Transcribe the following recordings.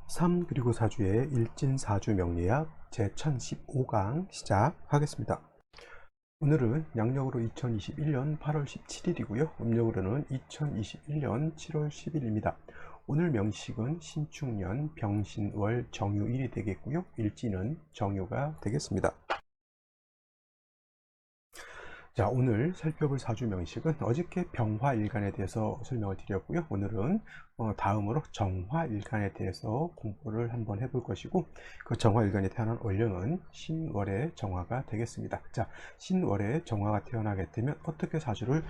3 그리고 4주의 일진사주 명리학 제1015강 시작하겠습니다. 오늘은 양력으로 2021년 8월 17일이고요. 음력으로는 2021년 7월 10일입니다. 오늘 명식은 신축년 병신월 정유일이 되겠고요. 일진은 정유가 되겠습니다. 자, 오늘 살펴볼 사주 명식은 어저께 병화일간에 대해서 설명을 드렸고요. 오늘은 다음으로 정화일간에 대해서 공부를 한번 해볼 것이고, 그 정화일간에 태어난 월령은 신월의 정화가 되겠습니다. 자, 신월의 정화가 태어나게 되면 어떻게 사주를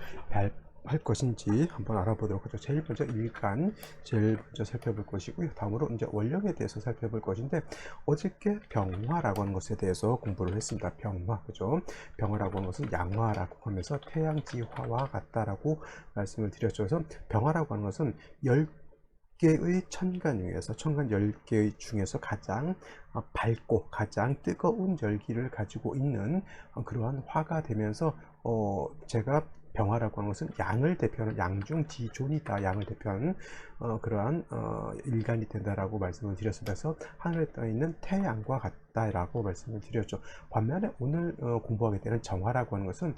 할 것인지 한번 알아보도록 하죠. 제일 먼저 일간 제일 먼저 살펴볼 것이고요. 다음으로 이제 원령에 대해서 살펴볼 것인데, 어저께 병화라고 하는 것에 대해서 공부를 했습니다. 병화, 그죠? 병화라고 하는 것은 양화라고 하면서 태양지화와 같다라고 말씀을 드렸죠. 그래서 병화라고 하는 것은 10개의 천간 중에서 천간 10개 중에서 가장 밝고 가장 뜨거운 열기를 가지고 있는 그러한 화가 되면서 제가 병화라고 하는 것은 양을 대표하는 양중 지존이다, 양을 대표하는 그러한 일간이 된다라고 말씀을 드렸습니다. 그래서 하늘에 떠 있는 태양과 같다라고 말씀을 드렸죠. 반면에 오늘 공부하게 되는 정화라고 하는 것은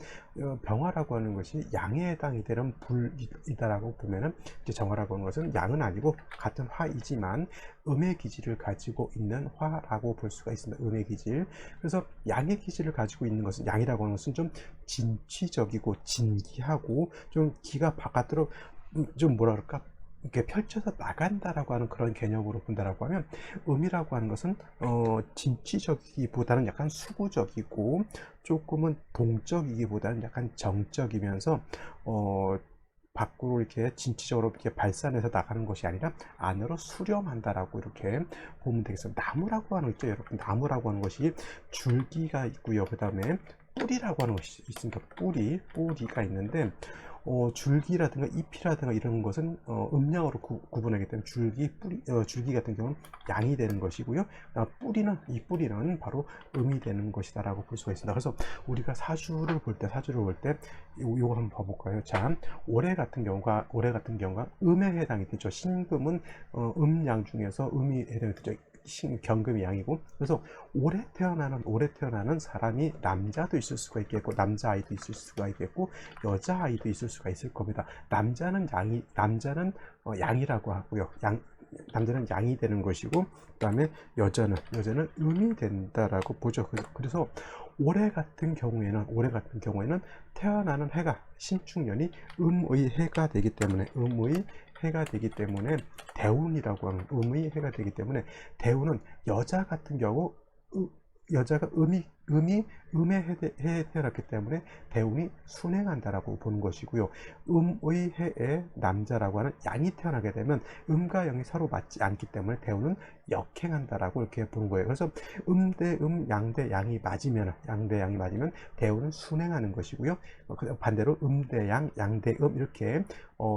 병화라고 하는 것이 양에 해당이 되는 불이다라고 보면은 이제 정화라고 하는 것은 양은 아니고 같은 화이지만 음의 기질을 가지고 있는 화라고 볼 수가 있습니다. 음의 기질. 그래서 양의 기질을 가지고 있는 것은, 양이라고 하는 것은 좀 진취적이고 진기하고 좀 기가 바깥으로 좀 뭐라 그럴까, 이렇게 펼쳐서 나간다라고 하는 그런 개념으로 본다라고 하면, 음이라고 하는 것은 진취적이기보다는 약간 수구적이고 조금은 동적이기보다는 약간 정적이면서 밖으로 이렇게 진취적으로 이렇게 발산해서 나가는 것이 아니라 안으로 수렴한다라고 이렇게 보면 되겠습니다. 나무라고 하는 거 있죠, 여러분. 나무라고 하는 것이 줄기가 있고요. 그 다음에 뿌리라고 하는 것이 있습니다. 뿌리가 있는데 줄기라든가 잎이라든가 이런 것은 음양으로 구분하기 때문에 줄기 같은 경우는 양이 되는 것이고요. 이 뿌리는 바로 음이 되는 것이다라고 볼 수가 있습니다. 그래서 우리가 사주를 볼 때 요거 한번 봐볼까요? 자, 올해 같은 경우가 음에 해당이 되죠. 신금은 음양 중에서 음이 해당이 되죠. 경금이 양이고, 그래서 올해 태어나는 사람이 남자도 있을 수가 있겠고, 남자아이도 있을 수가 있겠고, 여자아이도 있을 수가 있을 겁니다. 남자는 양이라고 하고요. 남자는 양이 되는 것이고, 그 다음에 여자는 음이 된다라고 보죠. 그래서 올해 같은 경우에는 태어나는 해가 신축년이 음의 해가 되기 때문에 대운이라고 하는 음의 해가 되기 때문에, 대운은 여자 같은 경우 여자가 음의 해에 태어났기 때문에 대운이 순행한다라고 보는 것이고요. 음의 해에 남자라고 하는 양이 태어나게 되면 음과 영이 서로 맞지 않기 때문에 대운은 역행한다라고 이렇게 보는 거예요. 그래서 음 대 음, 양 대 양이 맞으면 대운은 순행하는 것이고요. 반대로 음 대 양, 양 대 음 이렇게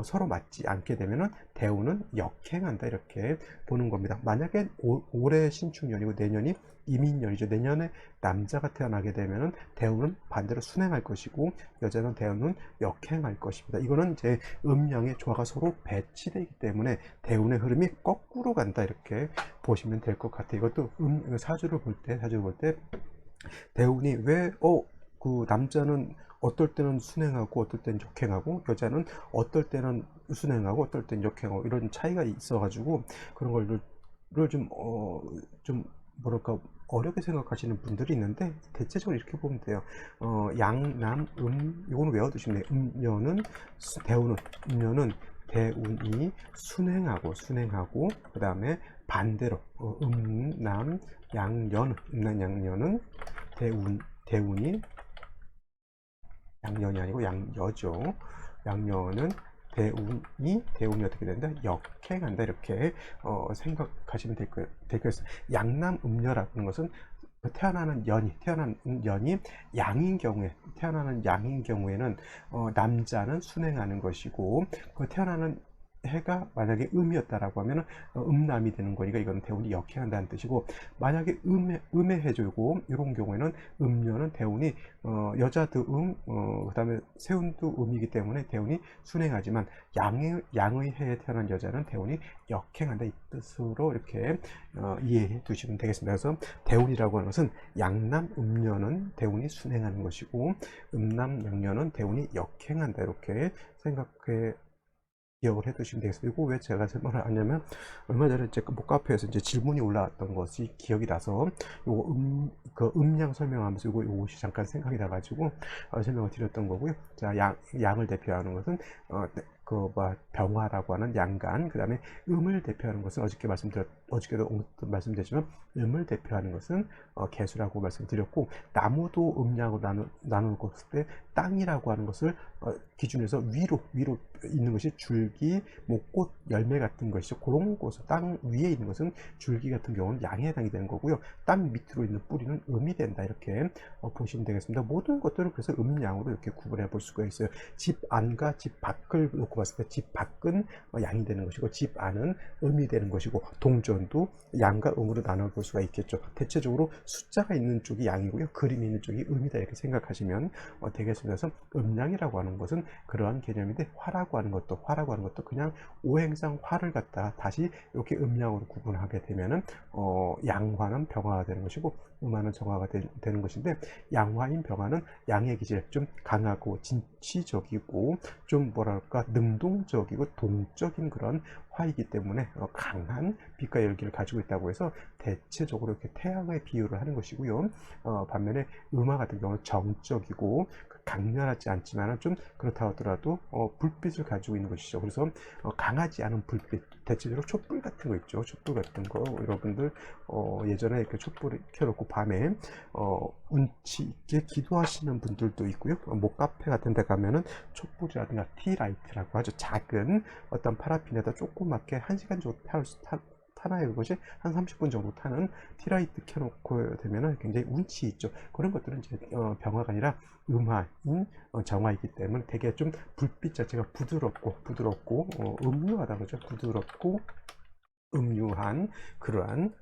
서로 맞지 않게 되면은 대운은 역행한다, 이렇게 보는 겁니다. 만약에 올해 신축년이고 내년이 이민년이죠. 내년에 남자가 태어나게 되면은 대운은 반대로 순행할 것이고, 여자는 대운은 역행할 것입니다. 이거는 이제 음양의 조화가 서로 배치되기 때문에 대운의 흐름이 거꾸로 간다, 이렇게 보시면 될 것 같아요. 이것도 사주를 볼 때 대운이 그 남자는 어떨 때는 순행하고 어떨 때는 역행하고, 여자는 어떨 때는 순행하고 어떨 때는 역행하고, 이런 차이가 있어가지고 그런 걸를 좀 뭐랄까 어렵게 생각하시는 분들이 있는데, 대체적으로 이렇게 보면 돼요. 양남 이거는 외워두시면 돼요. 음녀는 대운이 순행하고 그 다음에 반대로 음남 양녀는 대운이 양년이 아니고 양여죠. 양년은 대운이 어떻게 된다? 역행한다, 이렇게 생각하시면 될 거예요. 양남 음녀라는 것은 태어나는 연이 태어나는 양인 경우에는 남자는 순행하는 것이고, 그 태어나는 해가 만약에 음이었다라고 하면은 음남이 되는 거니까 이건 대운이 역행한다는 뜻이고, 만약에 음의 해주고 이런 경우에는 음녀는 대운이 여자도 그다음에 세운도 음이기 때문에 대운이 순행하지만 양의 해에 태어난 여자는 대운이 역행한다, 이 뜻으로 이렇게 이해해 두시면 되겠습니다. 그래서 대운이라고 하는 것은 양남 음녀는 대운이 순행하는 것이고, 음남 양녀는 대운이 역행한다, 이렇게 생각해 기억을 해 두시면 되겠습니다. 이거 왜 제가 설명을 하냐면, 얼마 전에 제 목카페에서 이제 질문이 올라왔던 것이 기억이 나서 요거 그 음양 설명하면서 요것이 잠깐 생각이 나가지고 설명을 드렸던 거고요. 자, 양을 대표하는 것은 병화라고 하는 양간, 그 다음에 음을 대표하는 것은 어저께도 말씀드렸지만 음을 대표하는 것은 개수라고 말씀드렸고, 나무도 음양으로 나눌 때 땅이라고 하는 것을 기준해서 위로 있는 것이 줄기, 꽃, 열매 같은 것이죠. 그런 곳은 땅 위에 있는 것은 줄기 같은 경우는 양에 해당이 되는 거고요. 땅 밑으로 있는 뿌리는 음이 된다, 이렇게 보시면 되겠습니다. 모든 것들을 그래서 음양으로 이렇게 구분해 볼 수가 있어요. 집 안과 집 밖을 놓고 봤을 때 집 밖은 양이 되는 것이고 집 안은 음이 되는 것이고, 동전도 양과 음으로 나눠 볼 수가 있겠죠. 대체적으로 숫자가 있는 쪽이 양이고요, 그림이 있는 쪽이 음이다, 이렇게 생각하시면 되겠습니다. 그래서 음양이라고 하는 것은 그러한 개념인데, 화라고 하는 것도 그냥 오행상 화를 갖다 다시 이렇게 음양으로 구분하게 되면은 양화는 병화가 되는 것이고 음화는 정화가 되는 것인데, 양화인 병화는 양의 기질, 좀 강하고 진취적이고 좀 뭐랄까 능동적이고 동적인 그런 화이기 때문에 강한 빛과 열기를 가지고 있다고 해서 대체적으로 이렇게 태양의 비유를 하는 것이고요. 반면에 음화 같은 경우는 정적이고 강렬하지 않지만 좀 그렇다 하더라도 불빛을 가지고 있는 것이죠. 그래서 강하지 않은 불빛, 대체적으로 촛불 같은 거 있죠. 촛불 같은 거 여러분들 예전에 이렇게 촛불을 켜놓고 밤에 운치 있게 기도하시는 분들도 있고요. 목카페 같은 데 가면은 촛불이라든가 티라이트라고 하죠. 작은 어떤 파라핀에다 조그맣게 1시간 정도 타나요? 그것이 한 30분 정도 타는 티라이트 켜놓고 되면은 굉장히 운치 있죠. 그런 것들은 이제 병화가 아니라 음화인 정화이기 때문에 되게 좀 불빛 자체가 부드럽고 음유하다 그러죠. 부드럽고 음유한 그러한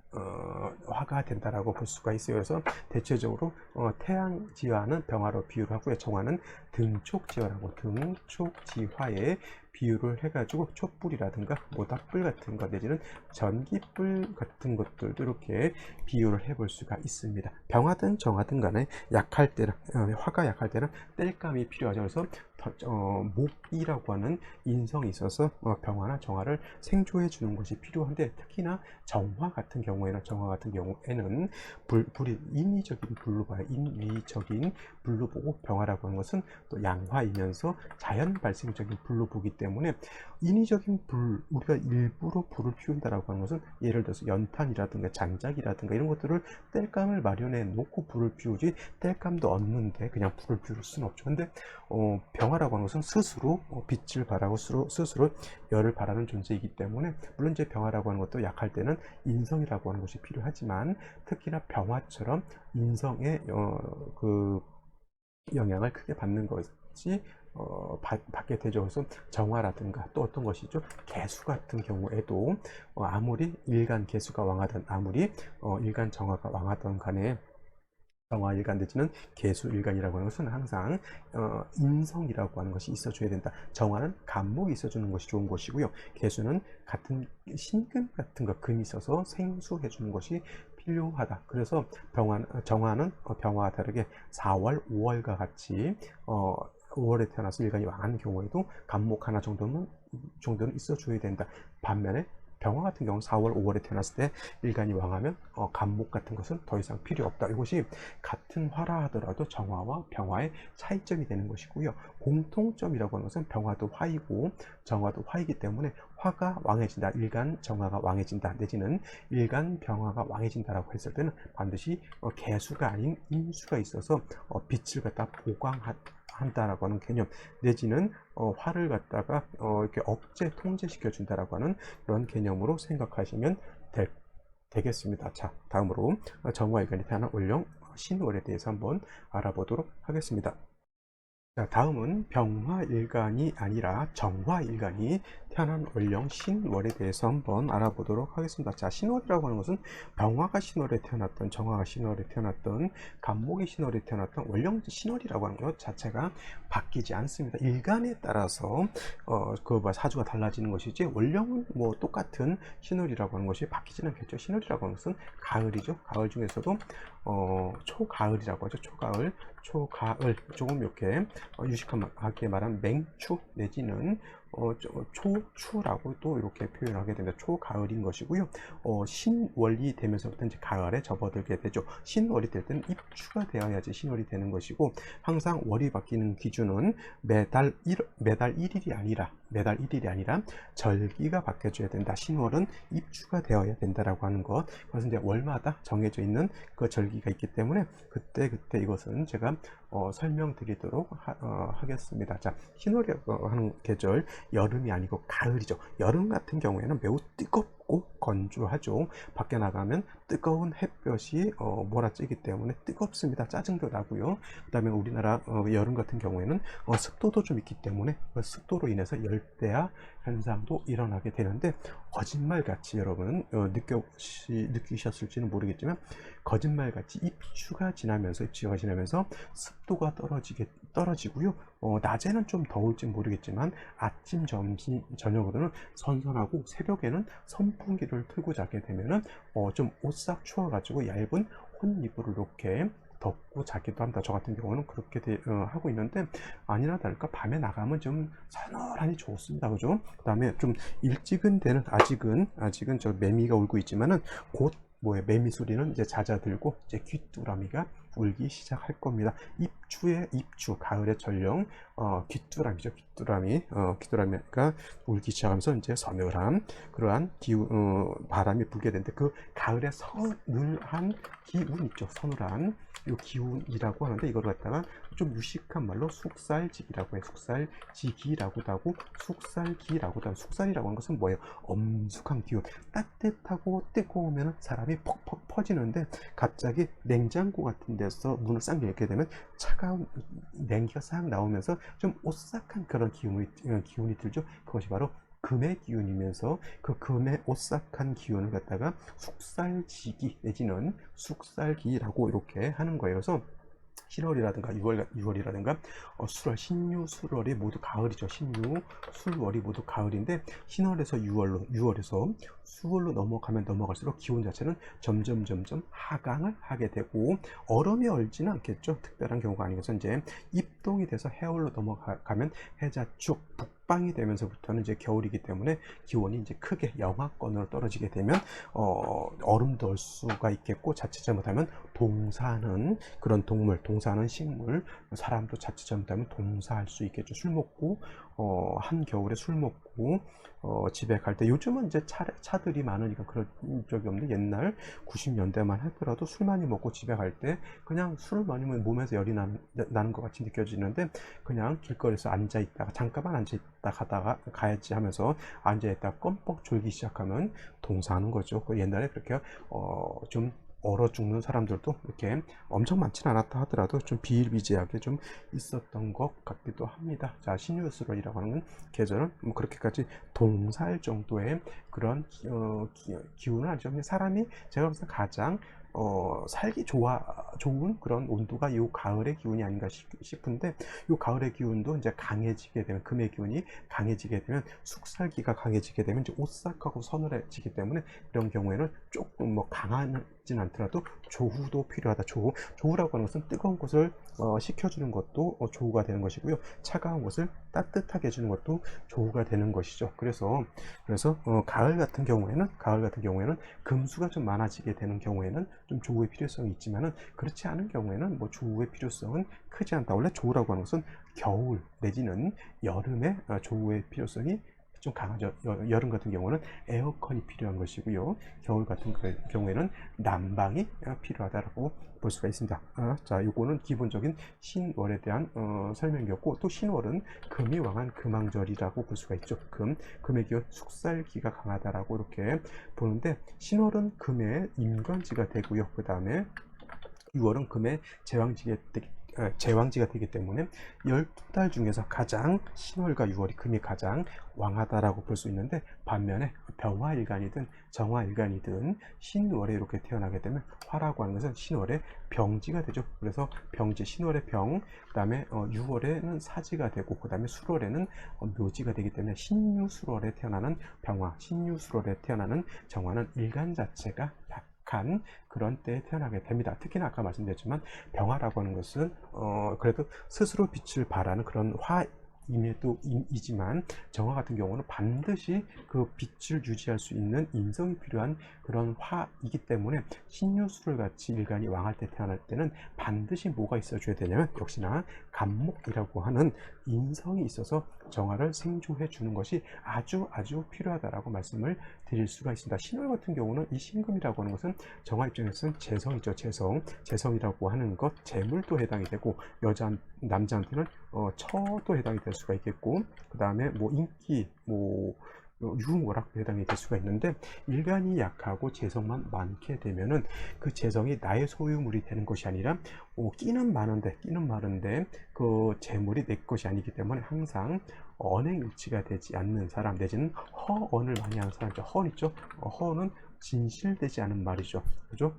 화가 된다라고 볼 수가 있어요. 그래서 대체적으로 태양지화는 병화로 비유를 하고요, 정화는 등촉지화라고 등촉지화에 비유를 해가지고 촛불이라든가 모닥불 같은 것 내지는 전기불 같은 것들도 이렇게 비유를 해볼 수가 있습니다. 병화든 정화든 간에 약할 때는 화가 약할 때는 땔감이 필요하죠. 그래서 목이라고 하는 인성이 있어서 병화나 정화를 생조해 주는 것이 필요한데, 특히나 정화 같은 경우에는 불이 인위적인 불로 봐요. 인위적인 불로 보고, 병화라고 하는 것은 또 양화이면서 자연 발생적인 불로 보기 때문에 인위적인 불, 우리가 일부러 불을 피운다라고 하는 것은 예를 들어서 연탄이라든가 장작이라든가 이런 것들을 땔감을 마련해 놓고 불을 피우지, 땔감도 없는데 그냥 불을 피울 수는 없죠. 근데 병화라고 하는 것은 스스로 빛을 발하고 스스로 열을 발하는 존재이기 때문에, 물론 이제 병화라고 하는 것도 약할 때는 인성이라고 하는 것이 필요하지만, 특히나 병화처럼 인성의 그 영향을 크게 받는 것이 받게 되죠. 그래서 정화라든가 또 어떤 것이죠, 개수 같은 경우에도 아무리 일간 개수가 왕하든 아무리 일간 정화가 왕하든 간에 정화 일간 내지는 개수 일간이라고 하는 것은 항상 인성이라고 하는 것이 있어줘야 된다. 정화는 간목이 있어주는 것이 좋은 것이고요, 개수는 같은 신금 같은 거 금이 있어서 생수해 주는 것이 필요하다. 그래서 정화는 병화와 다르게 4월, 5월과 같이 5월에 태어나서 일간이 왕한 경우에도 간목 하나 정도는 있어줘야 된다. 반면에 병화 같은 경우는 4월, 5월에 태어났을 때 일간이 왕하면 간목 같은 것은 더 이상 필요 없다. 이것이 같은 화라 하더라도 정화와 병화의 차이점이 되는 것이고요. 공통점이라고 하는 것은 병화도 화이고 정화도 화이기 때문에 화가 왕해진다, 일간 정화가 왕해진다, 내지는 일간 병화가 왕해진다라고 했을 때는 반드시 개수가 아닌 인수가 있어서 빛을 갖다 보강한다라고 하는 개념, 내지는 화를 갖다가 이렇게 억제 통제시켜 준다라고 하는 그런 개념으로 생각하시면 되겠습니다. 자, 다음으로 정화일간에 대한 원령 신월에 대해서 한번 알아보도록 하겠습니다. 자, 다음은 병화일간이 아니라 정화일간이 태어난 월령 신월에 대해서 한번 알아보도록 하겠습니다. 자, 신월이라고 하는 것은 병화가 신월에 태어났던, 정화가 신월에 태어났던, 간목이 신월에 태어났던 월령 신월이라고 하는 것 자체가 바뀌지 않습니다. 일간에 따라서 사주가 달라지는 것이지, 월령은 뭐 똑같은 신월이라고 하는 것이 바뀌지는 않겠죠. 신월이라고 하는 것은 가을이죠. 가을 중에서도 초가을이라고 하죠. 초가을 조금 이렇게 유식하게 말하면 맹추 내지는 초추라고 또 이렇게 표현하게 됩니다. 초가을인 것이고요. 신월이 되면서부터 이제 가을에 접어들게 되죠. 신월이 될 때는 입추가 되어야지 신월이 되는 것이고, 항상 월이 바뀌는 기준은 매달 1일이 아니라 절기가 바뀌어줘야 된다. 신월은 입추가 되어야 된다라고 하는 것. 그것은 이제 월마다 정해져 있는 그 절기가 있기 때문에 그때 이것은 제가 설명드리도록 하겠습니다. 자, 신월이라고 하는 계절, 여름이 아니고 가을이죠. 여름 같은 경우에는 매우 뜨겁고 건조하죠. 밖에 나가면 뜨거운 햇볕이 몰아치기 때문에 뜨겁습니다. 짜증도 나고요. 그 다음에 우리나라 여름 같은 경우에는 습도도 좀 있기 때문에 그 습도로 인해서 열대야 현상도 일어나게 되는데, 거짓말같이 여러분 느끼셨을지는 모르겠지만, 거짓말같이 입추가 지나면서 습도가 떨어지고요. 낮에는 좀 더울지 모르겠지만 아침, 점심, 저녁으로는 선선하고, 새벽에는 선풍기를 틀고 자게 되면은 좀 오싹 추워가지고 얇은 혼이불을 이렇게 덮고 자기도 한다. 저 같은 경우는 그렇게 하고 있는데, 아니나 다를까 밤에 나가면 좀 서늘하니 좋습니다. 그죠? 그 다음에 좀 일찍은 데는 아직은 저 매미가 울고 있지만은 곧 매미 소리는 이제 잦아들고 이제 귀뚜라미가 울기 시작할 겁니다. 입추, 가을의 전령, 귀뚜라미죠. 귀뚜라미가 울기 시작하면서 이제 서늘한 그러한 바람이 불게 되는데, 그 가을의 서늘한 기운 있죠. 서늘한 이 기운이라고 하는데, 이걸 갖다가 좀 유식한 말로 숙살지기라고 해요. 숙살지기라고도 하고 숙살기라고도 하고, 숙살이라고 하는 것은 뭐예요? 엄숙한 기운. 따뜻하고 뜨거우면 사람이 퍽퍽 퍼지는데, 갑자기 냉장고 같은 데서 문을 싹 열게 되면 차가운 냉기가 싹 나오면서 좀 오싹한 그런 기운이 들죠. 그것이 바로 금의 기운이면서, 그 금의 오싹한 기운을 갖다가 숙살지기 내지는 숙살기라고 이렇게 하는 거예요. 그래서 신월이라든가 6월이라든가 신유, 술월이 모두 가을이죠. 신유, 술월이 모두 가을인데, 신월에서 6월에서 수월로 넘어갈수록 기온 자체는 점점 하강을 하게 되고, 얼음이 얼지는 않겠죠. 특별한 경우가 아니고서 이제 입동이 돼서 해월로 넘어가면 해자축 북방이 되면서부터는 이제 겨울이기 때문에 기온이 이제 크게 영하권으로 떨어지게 되면 얼음도 얼 수가 있겠고, 자칫 잘못하면 동사하는 그런 동물, 동사하는 식물, 사람도 자칫 잘못하면 동사할 수 있겠죠. 술 먹고 한겨울에 술 먹고 집에 갈 때, 요즘은 이제 차들이 많으니까 그런 적이 없는데, 옛날 90년대만 하더라도 술 많이 먹고 집에 갈 때 그냥 술을 많이 먹으면 몸에서 열이 나는 것 같이 느껴지는데, 그냥 길거리에서 앉아있다가 잠깐만 앉아있다 가다가 가야지 하면서 앉아있다가 껌뻑 졸기 시작하면 동사하는 거죠. 옛날에 그렇게 좀 얼어 죽는 사람들도 이렇게 엄청 많지는 않았다 하더라도 좀 비일비재하게 좀 있었던 것 같기도 합니다. 자, 신유술월이라고 하는 계절은 뭐 그렇게까지 동사할 정도의 그런 기운은 아니죠. 사람이 제가 봤을 때 가장 살기 좋은 그런 온도가 이 가을의 기운이 아닌가 싶은데, 이 가을의 기운도 이제 강해지게 되면, 금의 기운이 강해지게 되면, 숙살기가 강해지게 되면 이제 오싹하고 서늘해지기 때문에, 그런 경우에는 조금 강하진 않더라도 조후도 필요하다. 조후라고 하는 것은 뜨거운 것을 식혀주는 것도 조후가 되는 것이고요. 차가운 것을 따뜻하게 해주는 것도 조후가 되는 것이죠. 그래서 가을 같은 경우에는 금수가 좀 많아지게 되는 경우에는 좀 조우의 필요성이 있지만은, 그렇지 않은 경우에는 뭐 조우의 필요성은 크지 않다. 원래 조우라고 하는 것은 겨울 내지는 여름에 조우의 필요성이 좀 강하죠. 여름 같은 경우는 에어컨이 필요한 것이고요. 겨울 같은 경우에는 난방이 필요하다라고 볼 수가 있습니다. 자, 요거는 기본적인 신월에 대한 설명이었고, 또 신월은 금이 왕한 금왕절이라고 볼 수가 있죠. 금의 기운, 숙살기가 강하다라고 이렇게 보는데, 신월은 금의 임관지가 되고요. 그 다음에 6월은 금의 제왕지가 제왕지가 되기 때문에 12달 중에서 가장 신월과 유월이 금이 가장 왕하다라고 볼 수 있는데, 반면에 병화일간이든 정화일간이든 신월에 이렇게 태어나게 되면 화라고 하는 것은 신월의 병지가 되죠. 그래서 병지, 신월의 병, 그 다음에 6월에는 사지가 되고, 그 다음에 수월에는 묘지가 되기 때문에 신유수월에 태어나는 병화, 신유수월에 태어나는 정화는 일간 자체가 약한 그런 때에 태어나게 됩니다. 특히나 아까 말씀드렸지만 병화라고 하는 것은 그래도 스스로 빛을 발하는 그런 임에도 이지만, 정화 같은 경우는 반드시 그 빛을 유지할 수 있는 인성이 필요한 그런 화이기 때문에, 신유술을 같이 일간이 왕할 때 태어날 때는 반드시 뭐가 있어줘야 되냐면 역시나 간목이라고 하는 인성이 있어서 정화를 생조해 주는 것이 아주 필요하다라고 말씀을 드릴 수가 있습니다. 신월 같은 경우는 이 신금이라고 하는 것은 정화 입장에서는 재성이죠. 재성이라고 하는 것, 재물도 해당이 되고, 남자한테는 처도 해당이 될 수가 있겠고, 그 다음에 뭐 인기, 뭐 유흥월학도 해당이 될 수가 있는데, 일간이 약하고 재성만 많게 되면은 그 재성이 나의 소유물이 되는 것이 아니라 끼는 많은데 그 재물이 내 것이 아니기 때문에 항상 언행일치가 되지 않는 사람, 내지는 허언을 많이 하는 사람이죠. 허언 있죠. 허언은 진실되지 않은 말이죠. 그죠?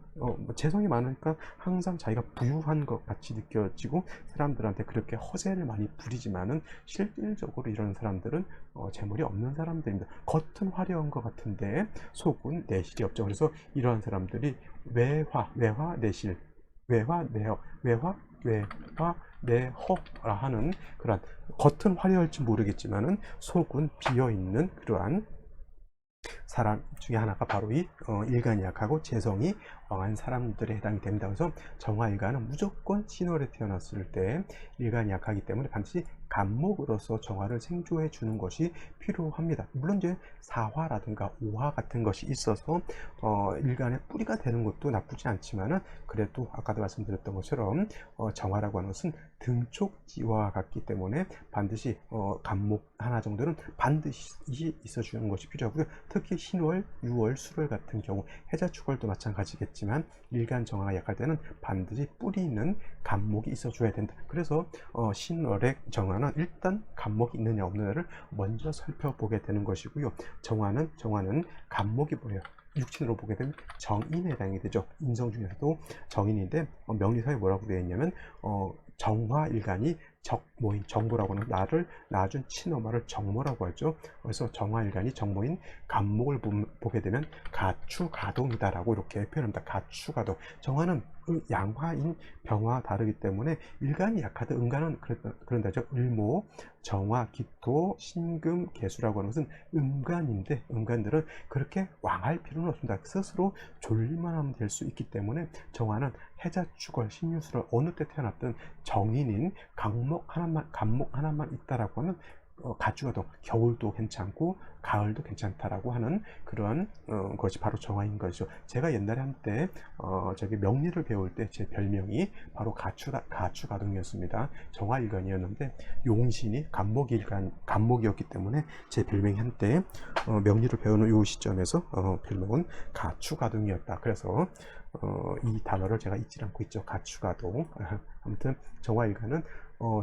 재성이 많으니까 항상 자기가 부유한 것 같이 느껴지고 사람들한테 그렇게 허세를 많이 부리지만은 실질적으로 이런 사람들은 재물이 없는 사람들입니다. 겉은 화려한 것 같은데 속은 내실이 없죠. 그래서 이러한 사람들이 외화, 내실, 외화, 내허라 하는 그런, 겉은 화려할지 모르겠지만은 속은 비어있는 그러한 사람 중에 하나가 바로 이 일간이 약하고 재성이 왕한 사람들에 해당이 됩니다. 그래서 정화일간은 무조건 신월에 태어났을 때 일간이 약하기 때문에 반드시 간목으로서 정화를 생조해 주는 것이 필요합니다. 물론 이제 사화라든가 오화 같은 것이 있어서 일간의 뿌리가 되는 것도 나쁘지 않지만은, 그래도 아까도 말씀드렸던 것처럼 정화라고 하는 것은 등촉지와 같기 때문에 반드시 간목 하나 정도는 반드시 있어 주는 것이 필요하고요. 특히 신월, 유월, 수월 같은 경우, 해자축월도 마찬가지겠지만 일간 정화가 약할 때는 반드시 뿌리 있는 간목이 있어 줘야 된다. 그래서 신월의 정화는 일단 간목이 있느냐 없느냐를 먼저 살펴보게 되는 것이고요. 정화는 간목이 뭐예요? 육친으로 보게 되면 정인에 해당이 되죠. 인성 중에서도 정인인데, 명리사에 뭐라고 되어 있냐면 정화일간이 적모인, 정모라고 하는 나를 낳아준 친엄마를 정모라고 하죠. 그래서 정화일간이 적모인 간목을 보게 되면 가추가동이다라고 이렇게 표현합니다. 가추가동. 정화는 양화인 병화 다르기 때문에 일간이 약하다, 음간은 그런다죠. 을모, 정화, 기토, 신금, 개수라고 하는 것은 음간인데, 음간들은 그렇게 왕할 필요는 없습니다. 스스로 졸리만 하면 될 수 있기 때문에 정화는 해자축월, 신유수를 어느 때 태어났든 정인인 간목 하나만 있다라고 하면 가축화도 겨울도 괜찮고 가을도 괜찮다라고 하는 그런 것이 바로 정화인 거죠. 제가 옛날에 한때 저기 명리를 배울 때 제 별명이 바로 가축가동이었습니다. 정화일간이었는데 용신이 간목이었기 때문에 제 별명이 한때 명리를 배우는 이 시점에서 별명은 가축가동이었다. 그래서 이 단어를 제가 잊지 않고 있죠. 가축가동. 아무튼 정화일간은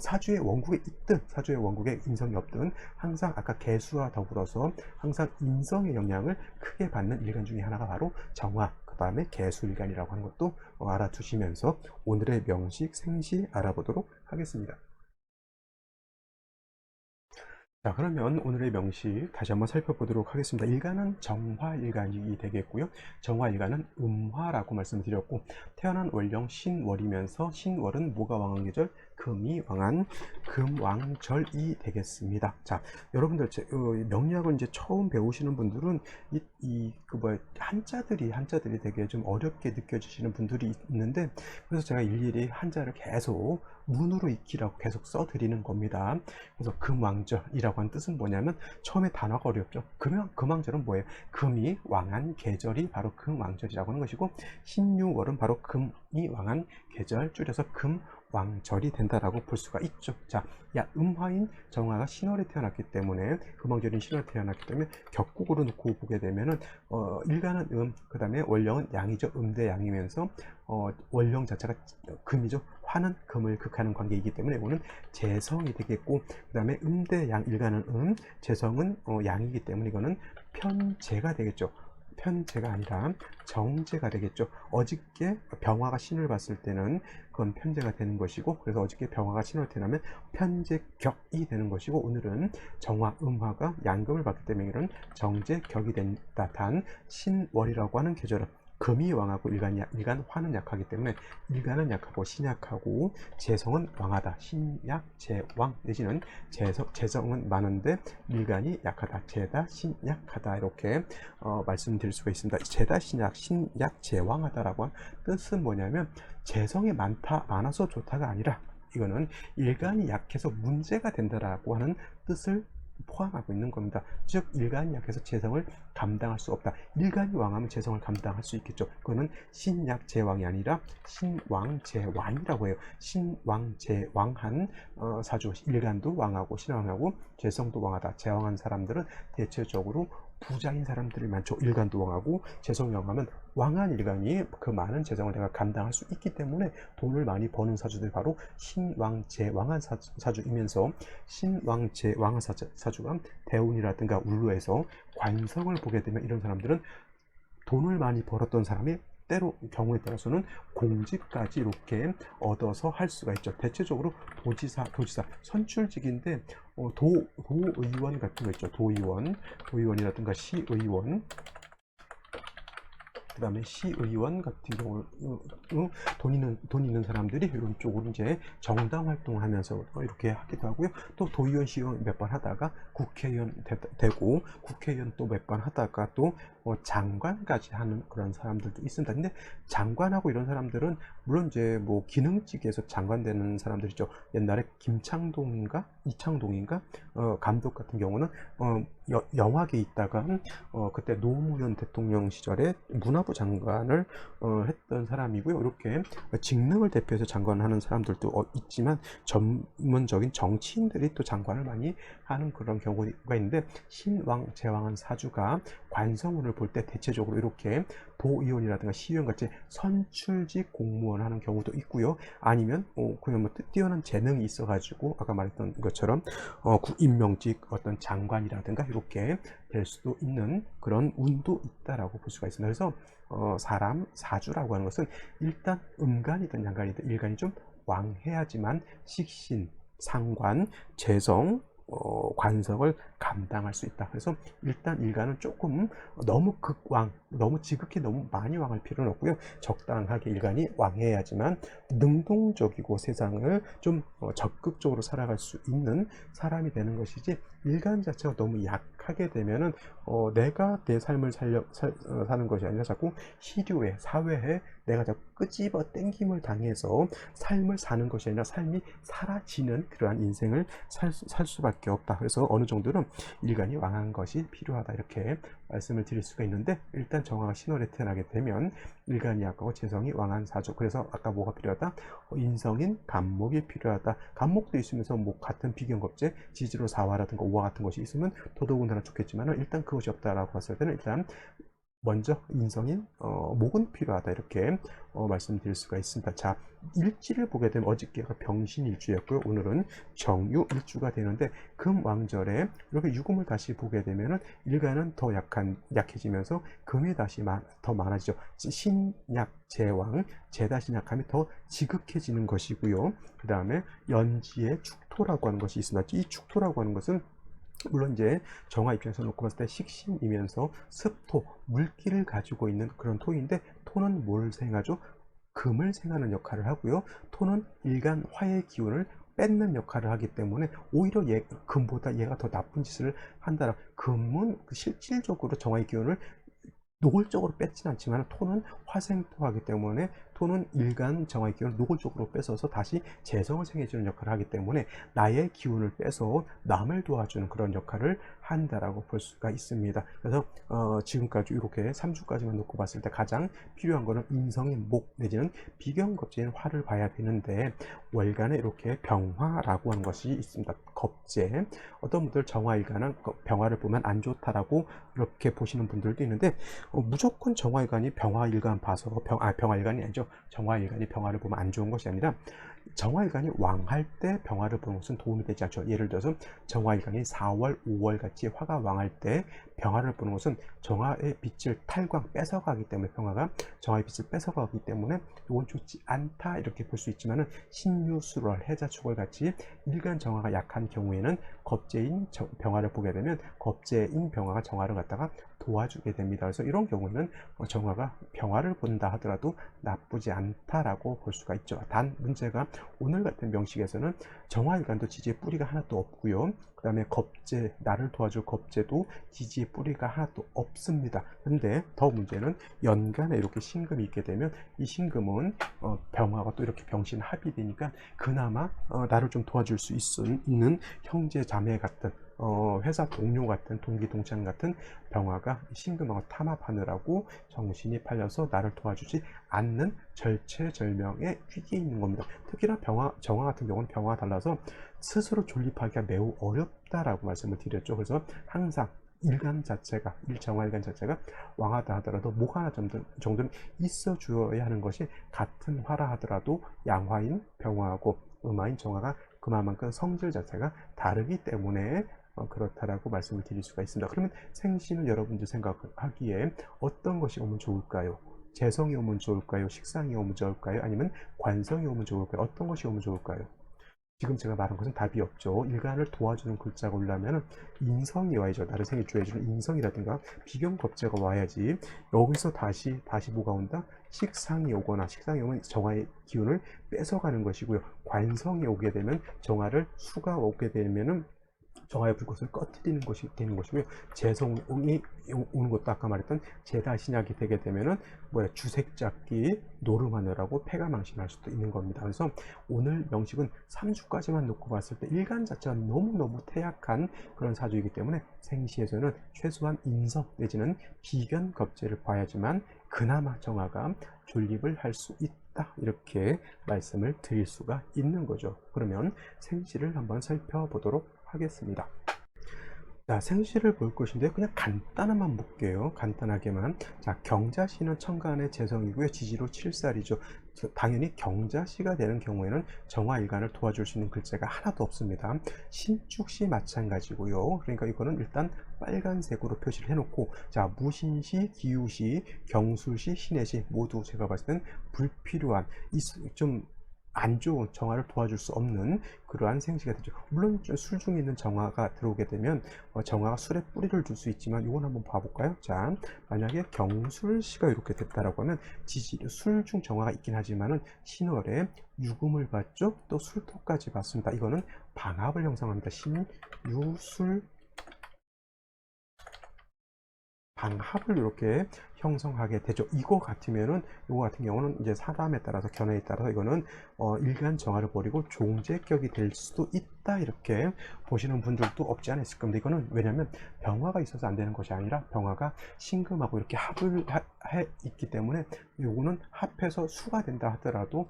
사주의 원국에 있든 사주의 원국에 인성이 없든 항상 아까 개수와 더불어서 항상 인성의 영향을 크게 받는 일간 중에 하나가 바로 정화, 그 다음에 개수일간이라고 하는 것도 알아두시면서 오늘의 명식, 생시 알아보도록 하겠습니다. 자, 그러면 오늘의 명식 다시 한번 살펴보도록 하겠습니다. 일간은 정화일간이 되겠고요. 정화일간은 음화라고 말씀드렸고, 태어난 월령 신월이면서, 신월은 뭐가 왕한 계절? 금이 왕한 금왕절이 되겠습니다. 자, 여러분들 명리학을 이제 처음 배우시는 분들은 한자들이 되게 좀 어렵게 느껴지시는 분들이 있는데, 그래서 제가 일일이 한자를 계속 문으로 익히라고 계속 써드리는 겁니다. 그래서 금왕절이라고 하는 뜻은 뭐냐면, 처음에 단어가 어렵죠. 금왕절은 뭐예요? 금이 왕한 계절이 바로 금왕절이라고 하는 것이고, 16월은 바로 금이 왕한 계절, 줄여서 신왕절이 된다라고 볼 수가 있죠. 자, 음화인 정화가 신월에 태어났기 때문에, 금왕절인 신월에 태어났기 때문에 격국으로 놓고 보게 되면은 일간은 그 다음에 원령은 양이죠. 대 양이면서 원령 자체가 금이죠. 화는 금을 극하는 관계이기 때문에 이거는 재성이 되겠고, 그 다음에 대 양, 일간은 재성은 양이기 때문에 이거는 편재가 되겠죠. 편재가 아니라 정재가 되겠죠. 어저께 병화가 신을 봤을 때는 그건 편재가 되는 것이고, 그래서 어저께 병화가 신을 태어나면 편재격이 되는 것이고, 오늘은 정화, 음화가 양금을 봤기 때문에 이런 정재격이 된다. 단 신월이라고 하는 계절은 금이 왕하고 일간 화는 약하기 때문에 일간은 약하고 신약하고 재성은 왕하다. 신약 재왕 내지는 재성은 많은데 일간이 약하다. 재다 신약하다. 이렇게 말씀드릴 수가 있습니다. 재다 신약 신약 재왕하다라고 한 뜻은 뭐냐면 재성이 많아서 좋다가 아니라 이거는 일간이 약해서 문제가 된다라고 하는 뜻을 포함하고 있는 겁니다. 즉 일간이 약해서 재성을 감당할 수 없다. 일간이 왕하면 재성을 감당할 수 있겠죠. 그거는 신약재왕이 아니라 신왕재왕이라고 해요. 신왕재왕한 사주, 일간도 왕하고 신왕하고 재성도 왕하다. 재왕한 사람들은 대체적으로 부자인 사람들이 많죠. 일간도 왕하고 재성이 왕하면 왕한 일간이 그 많은 재성을 내가 감당할 수 있기 때문에 돈을 많이 버는 사주들이 바로 신왕재왕한 사주이면서, 신왕재왕한 사주가 대운이라든가 울루에서 관성을 보게 되면 이런 사람들은 돈을 많이 벌었던 사람이 때로 경우에 따라서는 공직까지 이렇게 얻어서 할 수가 있죠. 대체적으로 도지사 선출직인데 도의원 같은 거 있죠. 도의원이라든가 시의원, 그 다음에 시의원 같은 경우 돈 있는 사람들이 이런 쪽으로 이제 정당 활동을 하면서 이렇게 하기도 하고요. 또 도의원, 시의원 몇 번 하다가 국회의원 되고, 국회의원 또 몇 번 하다가 또 장관까지 하는 그런 사람들도 있습니다. 근데 장관하고 이런 사람들은 물론 이제 뭐 기능직에서 장관 되는 사람들이죠. 옛날에 김창동인가 이창동인가 감독 같은 경우는 영화계에 있다가 그때 노무현 대통령 시절에 문화부 장관을 했던 사람이고요. 이렇게 직능을 대표해서 장관을 하는 사람들도 있지만 전문적인 정치인들이 또 장관을 많이 하는 그런 경우가 있는데, 신왕 재왕한 사주가 관성운을 볼 때 대체적으로 이렇게 도의원이라든가 시의원 같이 선출직 공무원 하는 경우도 있고요. 아니면 그냥 뭐 뛰어난 재능이 있어가지고 아까 말했던 것처럼 임명직 어떤 장관이라든가 이렇게 될 수도 있는 그런 운도 있다라고 볼 수가 있습니다. 그래서 사람 사주라고 하는 것은 일단 음간이든 양간이든 일간이 좀 왕해야지만 식신, 상관, 재성, 관성을 감당할 수 있다. 그래서 일단 일간은 조금 너무 극왕, 너무 지극히 너무 많이 왕할 필요는 없고요. 적당하게 일간이 왕해야지만 능동적이고 세상을 좀 적극적으로 살아갈 수 있는 사람이 되는 것이지, 일간 자체가 너무 약하게 되면은 내가 내 삶을 사는 것이 아니라 자꾸 시류에, 사회에 내가 자꾸 끄집어 땡김을 당해서 삶을 사는 것이 아니라 삶이 사라지는 그러한 인생을 살 수밖에 없다. 그래서 어느 정도는 일간이 왕한 것이 필요하다, 이렇게 말씀을 드릴 수가 있는데, 일단 정화가 신월에 태어나게 되면 일간이 약하고 재성이 왕한 사주. 그래서 아까 뭐가 필요하다? 인성인 간목이 필요하다. 간목도 있으면서 뭐 같은 비견겁제, 지지로 사화라든가 오화 같은 것이 있으면 더더군다나 좋겠지만, 일단 그것이 없다라고 봤을 때는 일단 먼저 인성인 목은 필요하다, 이렇게 말씀드릴 수가 있습니다. 자, 일지를 보게 되면 어저께가 병신일주였고요. 오늘은 정유일주가 되는데, 금왕절에 이렇게 유금을 다시 보게 되면은 일간은 더 약해지면서 금이 다시 더 많아지죠. 신약재왕, 재다 신약함이 더 지극해지는 것이고요. 그 다음에 연지의 축토라고 하는 것이 있습니다. 이 축토라고 하는 것은 물론 이제 정화 입장에서 놓고 봤을 때 식신이면서 습토, 물기를 가지고 있는 그런 토인데, 토는 뭘 생하죠? 금을 생하는 역할을 하고요. 토는 일간 화의 기운을 뺏는 역할을 하기 때문에 오히려 금보다 얘가 더 나쁜 짓을 한다. 금은 실질적으로 정화의 기운을 노골적으로 뺏진 않지만 토는 화생토하기 때문에 토는 일간 정화의 기운을 노골적으로 뺏어서 다시 재성을 생해주는 역할을 하기 때문에 나의 기운을 빼서 남을 도와주는 그런 역할을 한다라고 볼 수가 있습니다. 그래서 지금까지 이렇게 3주까지만 놓고 봤을 때 가장 필요한 거는 인성인 목 내지는 비경겁제인 화를 봐야 되는데, 월간에 이렇게 병화라고 하는 것이 있습니다. 겁제. 어떤 분들 정화일간은 병화를 보면 안 좋다라고 이렇게 보시는 분들도 있는데, 무조건 정화일간이 병화일간 봐서 병화일간이 아니죠. 정화일간이 병화를 보면 안 좋은 것이 아니라, 정화일간이 왕할 때 병화를 보는 것은 도움이 되지 않죠. 예를 들어서 정화일간이 4월, 5월 같이 화가 왕할 때 병화를 보는 것은 정화의 빛을 탈광 뺏어가기 때문에, 병화가 정화의 빛을 뺏어가기 때문에 이건 좋지 않다 이렇게 볼 수 있지만은, 신유술월, 해자축월 같이 일간 정화가 약한 경우에는 겁재인 병화를 보게 되면 겁재인 병화가 정화를 갖다가 도와주게 됩니다. 그래서 이런 경우는 정화가 병화를 본다 하더라도 나쁘지 않다라고 볼 수가 있죠. 단 문제가 오늘 같은 명식에서는 정화일간도 지지의 뿌리가 하나도 없고요. 그 다음에 겁재, 나를 도와줄 겁재도 지지의 뿌리가 하나도 없습니다. 근데 더 문제는 연간에 이렇게 신금이 있게 되면 이 신금은 병화가 또 이렇게 병신합이 되니까 그나마 나를 좀 도와줄 수 있는 형제 자매 같은 회사 동료 같은, 동기 동창 같은 병화가 신금하고 탐합하느라고 정신이 팔려서 나를 도와주지 않는 절체절명의 위기에 있는 겁니다. 특히나 정화 같은 경우는 병화가 달라서 스스로 존립하기가 매우 어렵다라고 말씀을 드렸죠. 그래서 항상 일간 자체가, 일정화일간 자체가 왕하다 하더라도 목 하나 정도는 있어 주어야 하는 것이, 같은 화라 하더라도 양화인 병화하고 음화인 정화가 그만큼 성질 자체가 다르기 때문에 그렇다라고 말씀을 드릴 수가 있습니다. 그러면 생신은 여러분들 생각하기에 어떤 것이 오면 좋을까요? 재성이 오면 좋을까요? 식상이 오면 좋을까요? 아니면 관성이 오면 좋을까요? 어떤 것이 오면 좋을까요? 지금 제가 말한 것은 답이 없죠. 일간을 도와주는 글자가 오려면 인성이 와야죠. 나를 생일 주해주는 인성이라든가 비경겁제가 와야지. 여기서 다시 뭐가 온다? 식상이 오거나, 식상이 오면 정화의 기운을 뺏어가는 것이고요. 관성이 오게 되면, 정화를 수가 오게 되면은 정화의 불꽃을 꺼뜨리는 것이 되는 것이고요. 재성이 오는 것도 아까 말했던 재다신약이 되게 되면은 주색잡기 노름하느라고 폐가망신할 수도 있는 겁니다. 그래서 오늘 명식은 3주까지만 놓고 봤을 때 일간 자체가 너무너무 퇴약한 그런 사주이기 때문에 생시에서는 최소한 인성 내지는 비견겁제를 봐야지만 그나마 정화가 존립을 할 수 있다, 이렇게 말씀을 드릴 수가 있는 거죠. 그러면 생시를 한번 살펴보도록 하겠습니다. 자, 생시를 볼 것인데 그냥 간단한만 볼게요. 간단하게만. 자, 경자시는 천간의 재성이고요. 지지로 7살이죠. 당연히 경자시가 되는 경우에는 정화일간을 도와줄 수 있는 글자가 하나도 없습니다. 신축시 마찬가지고요. 그러니까 이거는 일단 빨간색으로 표시를 해놓고, 자, 무신시, 기우시, 경술시, 신해시 모두 제가 봤을 때는 불필요한, 좀 안 좋은, 정화를 도와줄 수 없는 그러한 생시가 되죠. 물론 술 중에 있는 정화가 들어오게 되면 정화가 술에 뿌리를 줄 수 있지만, 이건 한번 봐볼까요? 자, 만약에 경술시가 이렇게 됐다라고 하면 술 중 정화가 있긴 하지만은 신월에 유금을 받죠. 또 술토까지 받습니다. 이거는 방합을 형성합니다. 신유술 방합을 이렇게 형성하게 되죠. 이거 같으면은, 이거 같은 경우는 이제 사람에 따라서, 견해에 따라서 이거는 일간 정화를 버리고 종재격이 될 수도 있다, 이렇게 보시는 분들도 없지 않아 있을 겁니다. 이거는 왜냐면 병화가 있어서 안 되는 것이 아니라, 병화가 신금하고 이렇게 합을 해 있기 때문에, 요거는 합해서 수가 된다 하더라도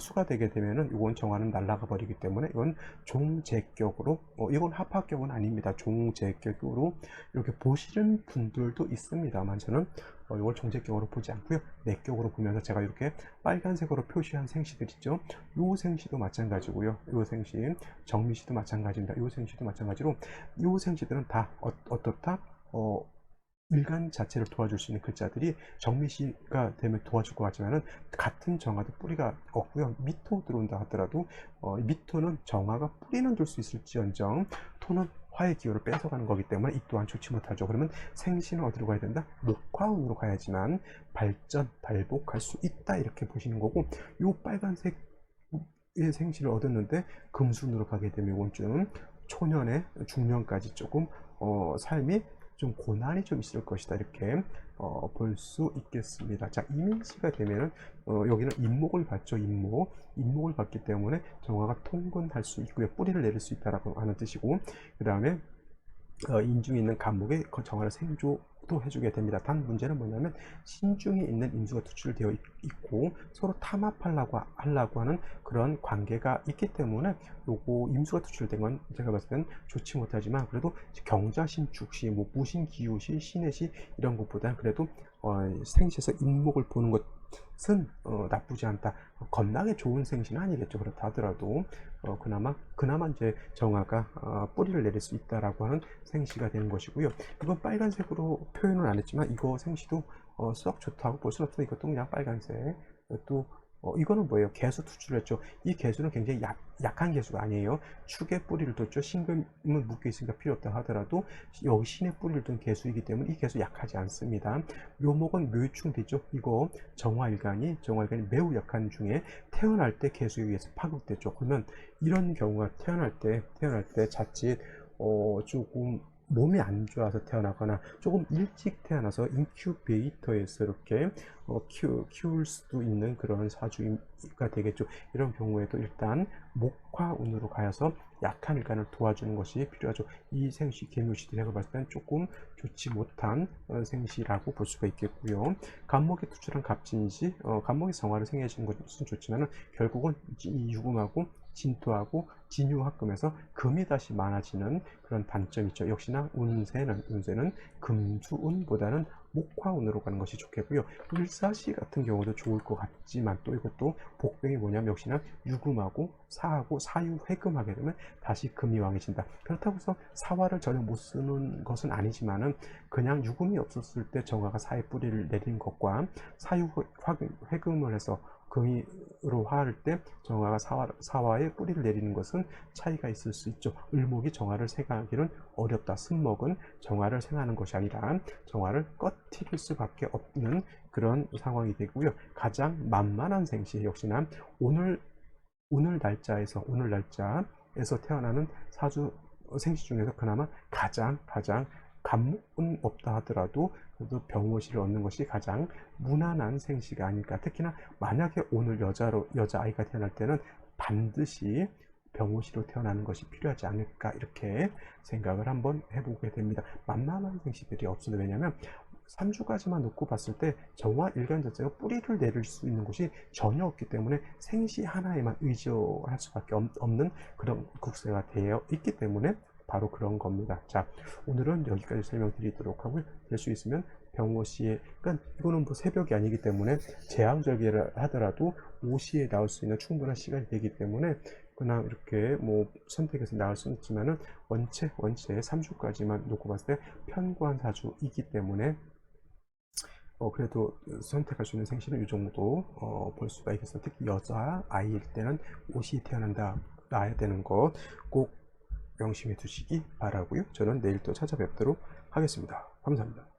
수가 되게 되면은 이건 정화는 날아가 버리기 때문에, 이건 종재격으로, 이건 합합격은 아닙니다. 종재격으로 이렇게 보시는 분들도 있습니다만, 저는 이걸 종재격으로 보지 않고요, 내격으로 보면서 제가 이렇게 빨간색으로 표시한 생시들 있죠. 요 생시도 마찬가지고요. 요 생시, 정미시도 마찬가지입니다. 요 생시도 마찬가지로, 요 생시들은 다 어떻다? 일간 자체를 도와줄 수 있는 글자들이 정미시가 되면 도와줄 것 같지만은, 같은 정화도 뿌리가 없고요. 미토 들어온다 하더라도 미토는 정화가 뿌리는 둘 수 있을지언정 토는 화의 기호를 뺏어가는 거기 때문에 이 또한 좋지 못하죠. 그러면 생시는 어디로 가야 된다? 목화운으로 가야지만 발복할 수 있다, 이렇게 보시는 거고, 요 빨간색의 생시를 얻었는데 금순으로 가게 되면 이건 좀 초년에 중년까지 조금 삶이 좀 고난이 좀 있을 것이다, 이렇게 볼 수 있겠습니다. 자, 이민시가 되면은 여기는 인목을 받죠. 인목을 받기 때문에 정화가 통근할 수 있고요, 뿌리를 내릴 수 있다라고 하는 뜻이고, 그 다음에 인중에 있는 간목에 정화를 생조도 해주게 됩니다. 단 문제는 뭐냐면 신중에 있는 임수가 투출되어 있고 서로 하려고 하는 그런 관계가 있기 때문에 요거 임수가 투출된 건 제가 봤을 땐 좋지 못하지만, 그래도 경자신축시, 뭐 무신기유시, 신해시 이런 것보다는 그래도 생시에서 인목을 보는 것은 나쁘지 않다. 겁나게 좋은 생시는 아니겠죠. 그렇다 하더라도 그나마 이제 정화가 뿌리를 내릴 수 있다라고 하는 생시가 되는 것이고요. 이건 빨간색으로 표현을 안 했지만 이거 생시도 썩 좋다고 볼 수는 없어요. 이것도 그냥 빨간색. 또 이거는 뭐예요? 개수 투출했죠. 이 개수는 굉장히 약한 개수가 아니에요. 축에 뿌리를 뒀죠. 신금은 묶여 있으니까 필요 없다 하더라도 여기 신의 뿌리를 둔 개수이기 때문에 이 개수 약하지 않습니다. 묘목은 묘유충 되죠. 이거 정화일간이 매우 약한 중에 태어날 때 개수에 의해서 파급됐죠. 그러면 이런 경우가 태어날 때 자칫 조금 몸이 안 좋아서 태어나거나 조금 일찍 태어나서 인큐베이터에서 이렇게 키울 수도 있는 그런 사주가 되겠죠. 이런 경우에도 일단 목화운으로 가서 약한 일간을 도와주는 것이 필요하죠. 이 생시 개묘시도 제가 봤을 때는 조금 좋지 못한 생시라고 볼 수가 있겠고요. 간목이 투출한 갑진시, 간목이 정화를 생해주는 것은 좋지만 결국은 이 유금하고 진토하고 진유합금에서 금이 다시 많아지는 그런 단점이 있죠. 역시나 운세는 금수운보다는 목화운으로 가는 것이 좋겠고요. 일사시 같은 경우도 좋을 것 같지만 또 이것도 복병이 뭐냐면 역시나 유금하고 사하고 사유회금하게 되면 다시 금이 왕해진다. 그렇다고 해서 사화를 전혀 못 쓰는 것은 아니지만은 그냥 유금이 없었을 때 정화가 사에 뿌리를 내린 것과 사유회금을 해서 금이로 화할 때 정화가 사화에 뿌리를 내리는 것은 차이가 있을 수 있죠. 을목이 정화를 생하기는 어렵다. 쓴목은 정화를 생하는 것이 아니라 정화를 꺼트릴 수밖에 없는 그런 상황이 되고요. 가장 만만한 생시 역시나 오늘 날짜에서 태어나는 사주 생시 중에서 그나마 가장 간목은 없다 하더라도 그래도 병호시를 얻는 것이 가장 무난한 생시가 아닐까. 특히나 만약에 오늘 여자아이가 태어날 때는 반드시 병호시로 태어나는 것이 필요하지 않을까, 이렇게 생각을 한번 해보게 됩니다. 만만한 생시들이 없어도, 왜냐하면 3주까지만 놓고 봤을 때 정화 일간 자체가 뿌리를 내릴 수 있는 곳이 전혀 없기 때문에 생시 하나에만 의존할 수밖에 없는 그런 국세가 되어 있기 때문에 바로 그런 겁니다. 자, 오늘은 여기까지 설명드리도록 하고요. 될 수 있으면 병호시에, 그러니까 이거는 뭐 새벽이 아니기 때문에 재앙절기를 하더라도 5시에 나올 수 있는 충분한 시간이 되기 때문에 그냥 이렇게 뭐 선택해서 나올 수는 있지만은 원체 3주까지만 놓고 봤을 때 편관 사주이기 때문에 그래도 선택할 수 있는 생시는 이 정도 볼 수가 있겠어요. 특히 여자 아이일 때는 5시에 나야 되는 것 꼭 명심해 두시기 바라고요. 저는 내일 또 찾아뵙도록 하겠습니다. 감사합니다.